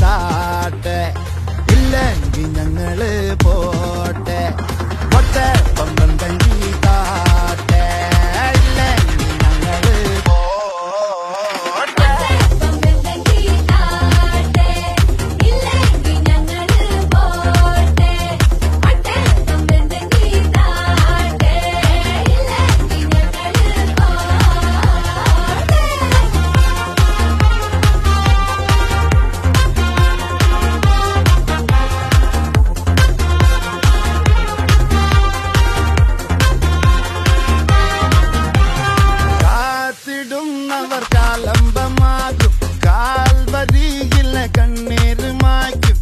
താട്ടെ ഇല്ലെങ്കിൽ ഞങ്ങള് പോട്ടെ ഒറ്റ പമ്പൻ കഞ്ചി താട്ടെ ഇല്ലെങ്കിൽ ഞങ്ങള് പോട്ടെ കാത്തിടുന്നവർ കാലംബമാകും കാൽവരിയിലെ കണ്ണീര് മായ്ക്കും